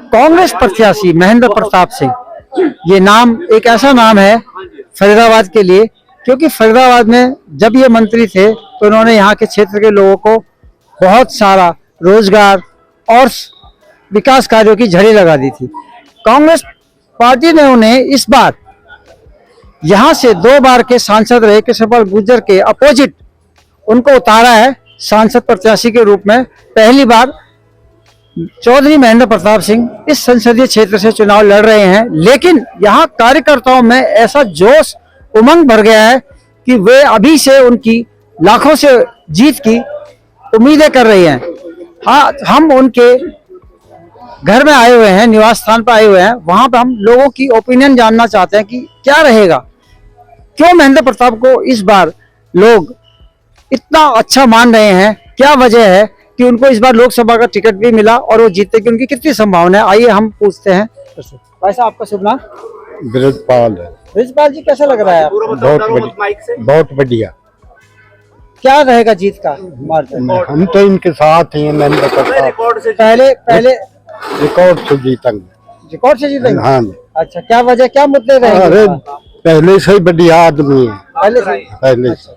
कांग्रेस प्रत्याशी महेंद्र प्रताप सिंह, ये नाम एक ऐसा नाम है फरीदाबाद के लिए, क्योंकि फरीदाबाद में जब ये मंत्री थे तो उन्होंने यहाँ के क्षेत्र के लोगों को बहुत सारा रोजगार और विकास कार्यों की झड़ी लगा दी थी। कांग्रेस पार्टी ने उन्हें इस बार यहाँ से 2 बार के सांसद रहे कृष्णपाल गुर्जर के अपोजिट उनको उतारा है सांसद प्रत्याशी के रूप में। पहली बार चौधरी महेंद्र प्रताप सिंह इस संसदीय क्षेत्र से चुनाव लड़ रहे हैं, लेकिन यहाँ कार्यकर्ताओं में ऐसा जोश उमंग भर गया है कि वे अभी से उनकी लाखों से जीत की उम्मीदें कर रही हैं। हाँ, हम उनके घर में आए हुए हैं, निवास स्थान पर आए हुए हैं, वहां पर हम लोगों की ओपिनियन जानना चाहते हैं कि क्या रहेगा, क्यों महेंद्र प्रताप को इस बार लोग इतना अच्छा मान रहे हैं, क्या वजह है कि उनको इस बार लोकसभा का टिकट भी मिला और वो जीतने की उनकी कितनी संभावना है। आइए हम पूछते हैं। भाई साहब, आपका शुभ नाम? ब्रजपाल है। ब्रजपाल जी, कैसा लग रहा है आपको? बहुत बढ़िया। क्या रहेगा जीत का मार्जिन? हम तो इनके साथ ही हैं। महेंद्र प्रताप पहले रिकॉर्ड से जीतेंगे। हाँ। अच्छा, क्या वजह, क्या मुद्दे रहेंगे? अरे पहले से ही बढ़िया आदमी है, पहले से।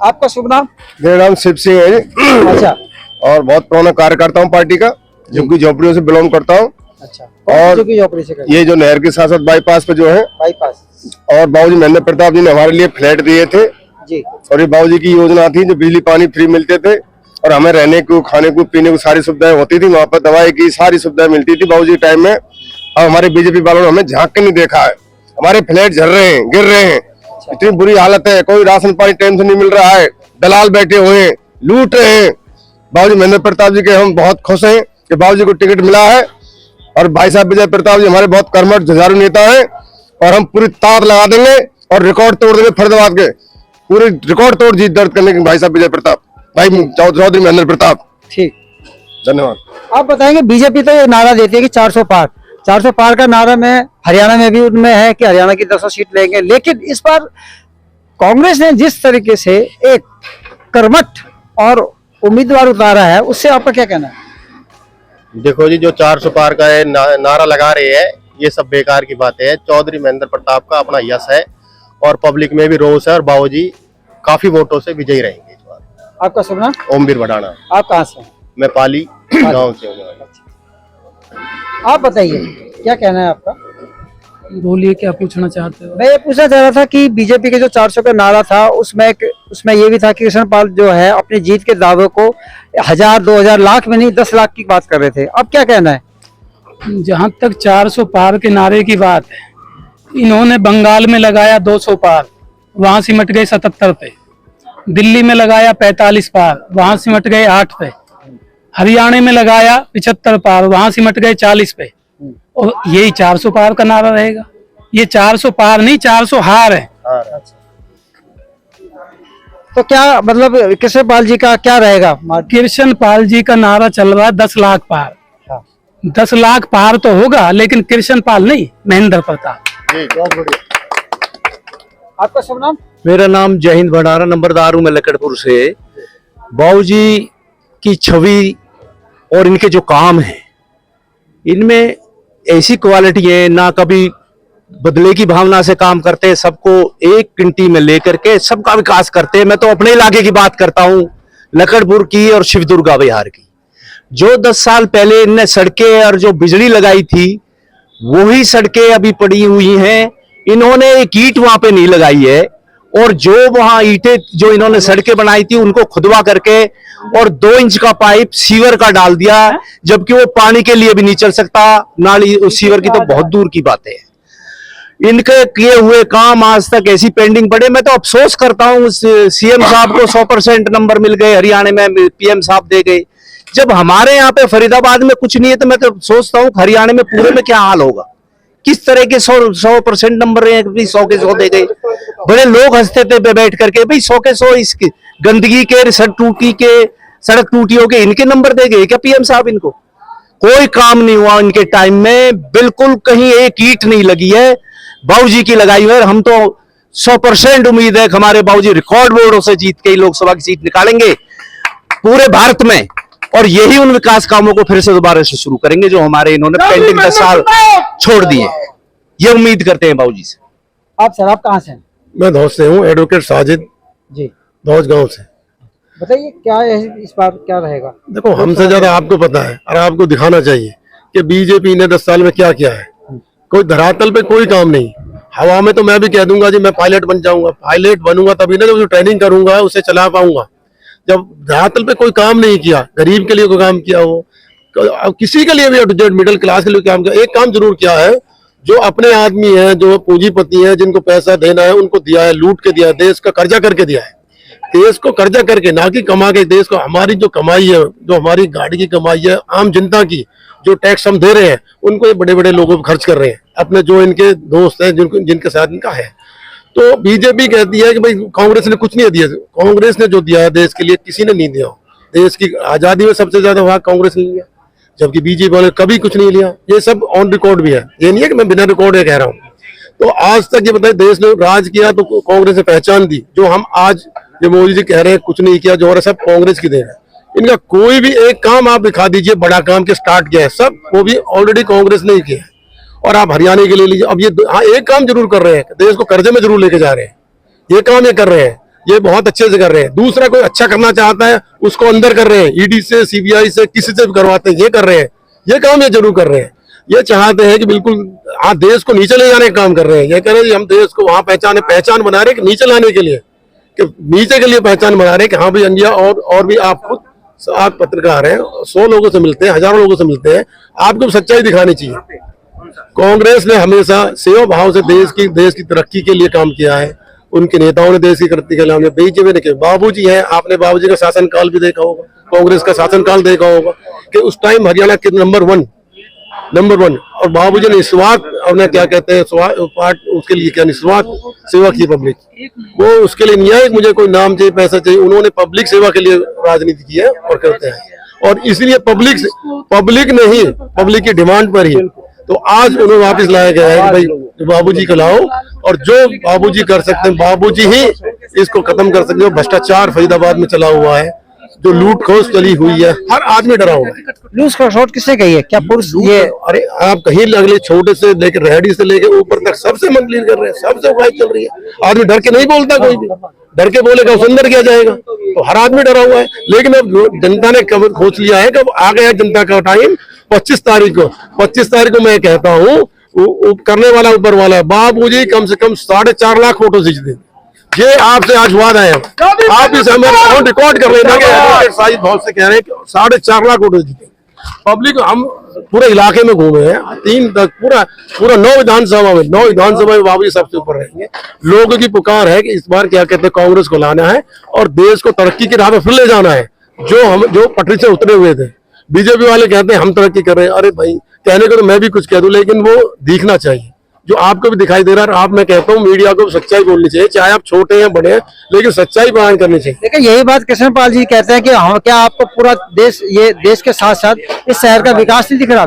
आपका शुभ नाम? मेरा नाम शिव सिंह है। अच्छा। और बहुत पुराना कार्यकर्ता हूँ पार्टी का, झुग्गी झोपड़ियों से बिलोंग करता हूँ। अच्छा। और झुग्गी झोपड़ी से ये जो नहर के साथ साथ बाईपास पे जो है बाईपास, और बाबूजी महेंद्र प्रताप जी ने हमारे लिए फ्लैट दिए थे जी। और ये बाबूजी की योजना थी जो बिजली पानी फ्री मिलते थे और हमें रहने को, खाने को, पीने को सारी सुविधाएं होती थी। वहाँ पर दवाई की सारी सुविधाएं मिलती थी बाबूजी के टाइम में। अब हमारे बीजेपी वालों ने हमें झांक के नहीं देखा है। हमारे फ्लैट झड़ रहे हैं, गिर रहे हैं, इतनी बुरी हालत है। कोई राशन पानी टाइम से नहीं मिल रहा है, दलाल बैठे हुए हैं, लूट रहे हैं। बाबूजी महेंद्र प्रताप जी के हम बहुत खुश हैं कि बाबूजी को टिकट मिला है। और भाई साहब विजय प्रताप जी हमारे बहुत कर्मठ जुझारू नेता है और हम पूरी ताकत लगा देंगे और रिकॉर्ड तोड़ देंगे। फरीदाबाद के पूरे रिकॉर्ड तोड़ जीत दर्ज करने के भाई साहब विजय प्रताप, भाई चौधरी महेंद्र प्रताप। ठीक, धन्यवाद। आप बताएंगे, बीजेपी तो ये नारा देती है कि 400 पार, 400 पार का नारा में हरियाणा में भी उनमें है कि हरियाणा की 10 सीट लेंगे, लेकिन इस बार कांग्रेस ने जिस तरीके से एक कर्मठ और उम्मीदवार उतारा है, उससे आपका क्या कहना है? देखो जी, जो 400 पार का है नारा लगा रहे हैं, ये सब बेकार की बातें है। चौधरी महेंद्र प्रताप का अपना यश है और पब्लिक में भी रोष है और बाबूजी काफी वोटों से विजयी रहेंगे इस बार। आपका शुभ नाम? ओमवीर भडाना। आप कहाँ से? मैं पाली गांव से हूँ। आप बताइए, क्या कहना है आपका? बोलिए, क्या पूछना चाहते हो? मैं ये पूछना चाह रहा था कि बीजेपी के जो 400 का नारा था, उसमें ये भी था कि कृष्णपाल जो है अपनी जीत के दावे को 1000, 2000, लाख में नहीं 10 लाख की बात कर रहे थे। अब क्या कहना है? जहां तक 400 पार के नारे की बात है, इन्होंने बंगाल में लगाया 200 पार, वहां सिमट गए 77 पे। दिल्ली में लगाया 45 पार, वहां सिमट गए 8 पे। हरियाणा में लगाया 75 पार, वहां सिमट गए 40 पे। और यही 400 पार का नारा रहेगा। ये 400 पार नहीं, 400 हार है। तो क्या मतलब कृष्णपाल जी का क्या रहेगा? कृष्णपाल जी का नारा चल रहा है 10 लाख पार। 10 लाख पार तो होगा, लेकिन कृष्णपाल नहीं, महेंद्र प्रताप। आपका शुभ नाम? मेरा नाम जय हिंद भंडारा, नंबरदार हूं मैं लकड़पुर से। बाबूजी की छवि और इनके जो काम है, इनमें ऐसी क्वालिटी है, ना कभी बदले की भावना से काम करते हैं, सबको एक गिनती में लेकर के सबका विकास करते हैं। मैं तो अपने इलाके की बात करता हूं, लकड़पुर की और शिवदुर्गा बिहार की। जो 10 साल पहले इनने सड़कें और जो बिजली लगाई थी, वही सड़कें अभी पड़ी हुई हैं। इन्होंने एक ईंट वहां पे नहीं लगाई है, और जो वहां ईंटें जो इन्होंने सड़कें बनाई थी उनको खुदवा करके और 2 इंच का पाइप सीवर का डाल दिया, जबकि वो पानी के लिए भी नहीं चल सकता नाली, उस सीवर की तो बहुत दूर की बात है। इनके किए हुए काम आज तक ऐसी पेंडिंग पड़े। मैं तो अफसोस करता हूं, सीएम साहब को 100% नंबर मिल गए, हरियाणा में पीएम साहब दे गए। जब हमारे यहाँ पे फरीदाबाद में कुछ नहीं है, तो मैं तो सोचता हूँ हरियाणा में पूरे में क्या हाल होगा। किस तरह के 100% नंबर रहे, 100 के 100 दे गए। बड़े लोग हंसते थे बैठ करके, भाई 100 के 100 इसकी गंदगी के, सड़क टूटियों के इनके नंबर दे गए क्या पीएम साहब? इनको कोई काम नहीं हुआ इनके टाइम में, बिल्कुल कहीं एक ईंट नहीं लगी है। बाबूजी की लगाई हुई है। हम तो 100% उम्मीद है कि हमारे बाबूजी रिकॉर्ड वोटों से जीत के लोकसभा की सीट निकालेंगे। पूरे भारत में और यही उन विकास कामों को फिर से दोबारा से शुरू करेंगे जो हमारे इन्होंने पेंडिंग 10 साल छोड़ दिए। ये उम्मीद करते हैं बाबूजी से। आप सर, आप कहाँ से हैं? मैं धौस से हूँ, एडवोकेट साजिद, जी धौस गांव से। बताइए, क्या है इस बार, क्या रहेगा? देखो, हमसे ज्यादा आपको पता है और आपको दिखाना चाहिए कि बीजेपी ने 10 साल में क्या किया है। कोई धरातल पे कोई काम नहीं। हवा में तो मैं भी कह दूंगा जी मैं पायलट बन जाऊंगा, पायलट बनूंगा तभी ना, जब जो ट्रेनिंग करूंगा उसे चला पाऊंगा। जब धरातल पे कोई काम नहीं किया, गरीब के लिए कोई काम किया हो, किसी के लिए भी, मिडिल क्लास के लिए काम किया, एक काम जरूर किया है, जो अपने आदमी है, जो पूंजीपति है, जिनको पैसा देना है उनको दिया है, लूट के दिया है, देश का कर्जा करके दिया है, देश को कर्जा करके, ना कि कमा के। देश को हमारी जो कमाई है, जो हमारी गाड़ी की कमाई है, आम जनता की जो टैक्स हम दे रहे हैं, उनको ये बड़े बड़े लोगों पर खर्च कर रहे हैं, अपने जो इनके दोस्त हैं, जिनके साथ इनका है। तो बीजेपी कहती है कि भाई कांग्रेस ने कुछ नहीं दिया। कांग्रेस ने जो दिया है देश के लिए किसी ने नहीं दिया। देश की आजादी में सबसे ज्यादा भाग कांग्रेस ने लिया, जबकि बीजेपी वाले कभी कुछ नहीं लिया। ये सब ऑन रिकॉर्ड भी है, ये नहीं है कि मैं बिना रिकॉर्ड कह रहा हूँ। तो आज तक ये बताए देश ने राज किया तो कांग्रेस ने पहचान दी। जो हम आज ये मोदी जी कह रहे हैं कुछ नहीं किया, जो हो रहा है सब कांग्रेस की देन है। इनका कोई भी एक काम आप दिखा दीजिए बड़ा काम के स्टार्ट किया है, सब वो भी ऑलरेडी कांग्रेस ने ही किया है। और आप हरियाणा के ले लीजिए, अब ये हाँ एक काम जरूर कर रहे हैं, देश को कर्जे में जरूर लेके जा रहे हैं, ये काम ये कर रहे हैं, ये बहुत अच्छे से कर रहे हैं। दूसरा कोई अच्छा करना चाहता है उसको अंदर कर रहे हैं, ईडी से, सीबीआई से, किसी से भी करवाते हैं, ये कर रहे हैं, ये काम ये जरूर कर रहे हैं। ये चाहते हैं कि बिल्कुल देश को नीचे ले जाने का काम कर रहे हैं। ये कह रहे हैं हम देश को वहां पहचान बना रहे हैं नीचे लाने के लिए, कि नीचे के लिए पहचान बना रहे हैं कि हाँ भाई इंडिया। और भी आप खुद, आप पत्रकार हैं, 100 लोगों से मिलते हैं, हजारों लोगों से मिलते हैं, आपको सच्चाई दिखानी चाहिए। कांग्रेस ने हमेशा सेवा भाव से देश की तरक्की के लिए काम किया है। उनके नेताओं ने देश की तरक्की के लिए, बीजेपी ने किया। बाबूजी हैं, आपने बाबूजी का शासनकाल भी देखा होगा, कांग्रेस का शासनकाल देखा होगा कि उस टाइम हरियाणा के नंबर वन। और बाबूजी ने निस्वार्थ, अपना क्या कहते हैं, पार्ट उसके लिए क्या निस्वार्थ सेवा की पब्लिक। वो उसके लिए नहीं है मुझे कोई नाम चाहिए, पैसा चाहिए, उन्होंने पब्लिक सेवा के लिए राजनीति की है और करते हैं। और इसलिए पब्लिक नहीं, पब्लिक की डिमांड पर ही तो आज उन्हें वापस लाया गया है कि भाई बाबूजी को लाओ, और जो बाबूजी कर सकते हैं, बाबूजी ही इसको खत्म कर सकते हैं। भ्रष्टाचार फरीदाबाद में चला हुआ है, जो लूट खोस चली हुई है, हर आदमी डरा हुआ है। लूज खसोट किससे कही है? क्या पुरुष ये? अरे आप कहीं लगले, छोटे से लेकर रेहड़ी से लेकर ऊपर तक सबसे मंडलिंग कर रहे हैं, सबसे उगाई चल रही है। आदमी डर के नहीं बोलता, कोई भी डर के बोलेगा उसे अंदर किया जाएगा। तो हर आदमी डरा हुआ है। लेकिन अब जनता ने कब खोज लिया है, कब आ गया जनता का टाइम 25 तारीख को मैं कहता हूँ करने वाला ऊपर वाला है। बाबूजी कम से कम 4.5 लाख फोटो खींच दें, ये आपसे आज वादा है। आप इस हमें रिकॉर्ड कर लेना कि बहुत से कह रहे हैं 4.5 लाख फोटो जीते। पब्लिक हम पूरे इलाके में घूमे हैं, 3 तक पूरा 9 विधानसभा में बाबूजी सबसे ऊपर रहेंगे। लोगों की पुकार है कि इस बार क्या कहते हैं, कांग्रेस को लाना है और देश को तरक्की की राह पे फिर ले जाना है, जो पटरी से उतरे हुए थे। बीजेपी वाले कहते हैं हम तरक्की कर रहे हैं। अरे भाई, कहने को तो मैं भी कुछ कह दूं, लेकिन वो दिखना चाहिए, जो आपको भी दिखाई दे रहा है। आप, मैं कहता हूँ मीडिया को सच्चाई बोलनी चाहिए, चाहे आप छोटे हैं बड़े हैं, लेकिन सच्चाई बयान करनी चाहिए। लेकिन यही बात कृष्णपाल जी कहते हैं कि हाँ, क्या आपको पूरा देश के साथ साथ इस शहर का विकास नहीं दिख रहा?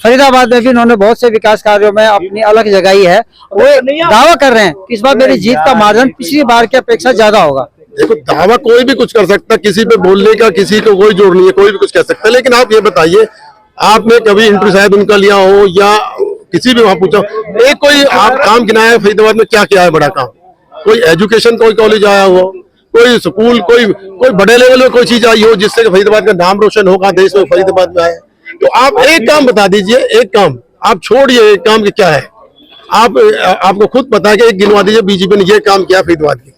फरीदाबाद में भी उन्होंने बहुत से विकास कार्यों में अपनी अलग जगाई है। वो दावा कर रहे हैं कि इस बार मेरी जीत का मार्जिन पिछली बार की अपेक्षा ज्यादा होगा। देखो, दावा कोई भी कुछ कर सकता, किसी पे बोलने का किसी को कोई जोड़ नहीं है, कोई भी कुछ कह सकता है। लेकिन आप ये बताइए, आपने कभी इंटरव्यू शायद उनका लिया हो या किसी भी वहां पूछा, एक कोई आप काम गिनाया है फरीदाबाद में, क्या किया है बड़ा काम? कोई एजुकेशन, कोई कॉलेज आया हो, कोई स्कूल, कोई बड़े लेवल में कोई चीज आई हो जिससे फरीदाबाद का नाम रोशन होगा देश में, फरीदाबाद में आया। तो आप एक काम बता दीजिए, एक काम आप छोड़िए, एक काम क्या है, आपको खुद पता है कि एक गिनवा दीजिए बीजेपी ने ये काम किया फरीदाबाद की।